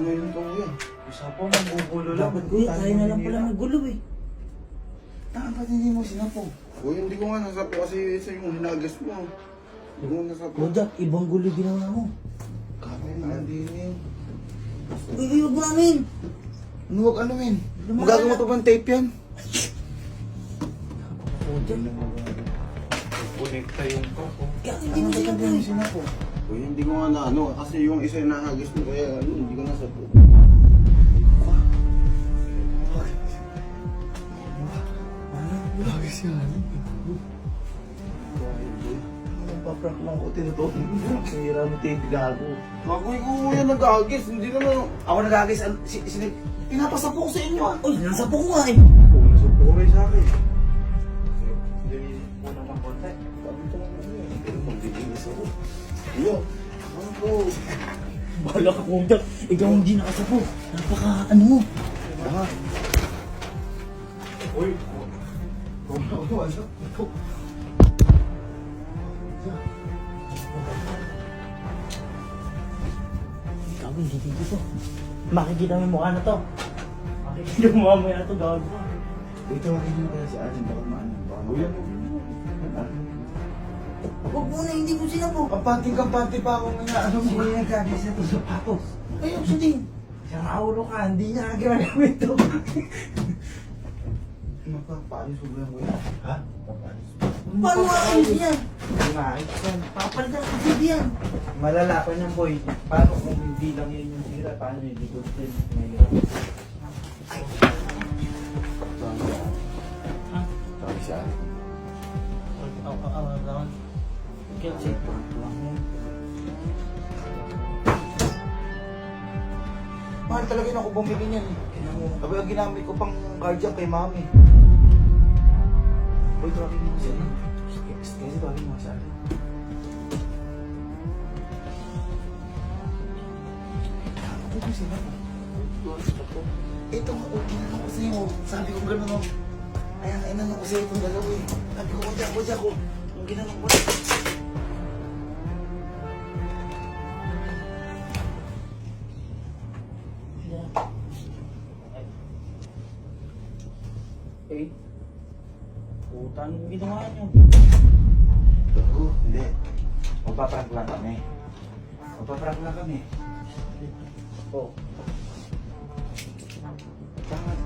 ngayon ito kuya. Isa po, magugulo lang. Dapat kuya, tayo na lang pala nagulo eh. Dapat hindi mo sinapo. Kuya, hindi ko nga nasapo kasi sa yung hinagas mo. Hindi ko nasapo. Bodak, ibang gulo ginawa mo. Kami na, hindi yun. Uy, huwag mo amin. Ano wag ano men? Magagawa pa bang tape yan? Bodak. Connecta yung kako. Kaya hindi mo sinapo eh. Sinapo. Kuya, hindi ko nga na ano. Kasi yung isa yung nahagis mo kaya ano, hindi ko nasapo. Hagis yan. Paprank lang ko, tinutukin mo. Sira mo tape, gago. Kagoy ko kuya nag-hagis. Hindi naman. Ako nag-agis, pinapasapo ko sa inyo ah. Uy, nasapo ko nga eh. Pumay sa akin. Hindi po naman konti. Sabi ko nga ano eh. Pero magbibilis ako. Kuya, ano po? Bahala ka Bodak. Ikaw hindi nakasapo. Napaka ano mo. Ah, Uy, Ikaw hindi dito. Makikita mo yung mukha na to. Makikita mo mamaya na to, gago ka. dito ako yun kaya si Arjen. Baka maano. Baka Kuya, Huwag mo na, hindi mo sinapo. kampante pa ako nga. Ano mo? Sino yung nagkagis na to sa patos? Ayaw sa din. Siyang aulo ka, hindi niya ginagamit to. Papaayos ko lang kuya. ha? Paano maayos yan? Maayos yan. Papalitan ka sa yan. Malalapan yan boy. Paano kung hindi lang yun yung tira? Paano yung likod din? Mahirap. Ha? Sabi siya. Kasi, Mahal talaga yun ako bumili niyan eh. Sabi ang ginamit ko pang cardiac kay mami. Uy, tawagin mo siya. Kasi tawagin mo siya. Ano ko sila? Ito nga, ginanong ko sa'yo. Sabi ko gano'n o. Ayan, inanong ko sa'yo itong dalawa eh. Sabi ko, kudya ko. Yung ginanong ko. eh, putan mo ginawa niyo. Oo, hindi. Magpaprank lang kami. Magpaprank lang kami. Oh,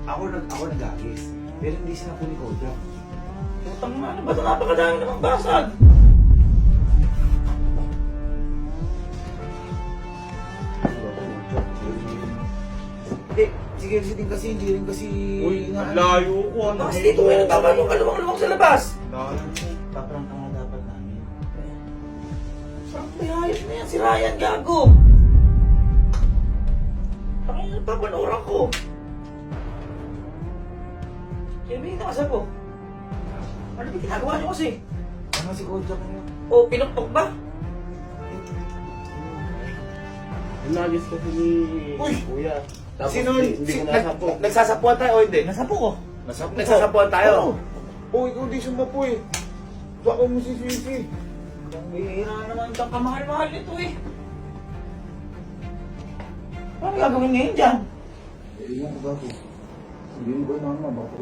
Ako nag-agis. Pero hindi sila po ni Kodra. putang na, ano ba ito? Napakadami namang basag. Sige din kasi, hindi rin kasi... Uy, nga- layo ko. Ano? Bakit dito kayo nagkabalo kalawang-lawang sa labas? Paprang ka nga dapat namin. Saan may hayop na yan? Si Ryan, gago. Pakinggan na papanuran ko. Sino ba yung nakasapo? Ano ba ginagawa niyo kasi? Ano si Kodra ko yun? O, pinukpok ba? Nagis kasi ni Uy! Kuya. Tapos Sino? hindi ko nasapo. Nagsasapuan tayo o hindi? Nasapo ko. Nagsasapuan tayo? Oo. Oo, ikaw di sumapo eh. Baka mo si Sisi. Ang bihira naman itong kamahal-mahal nito eh. Ano gagawin ngayon dyan? Eh, yung ko ba ko? Sabihin ko na naman, baka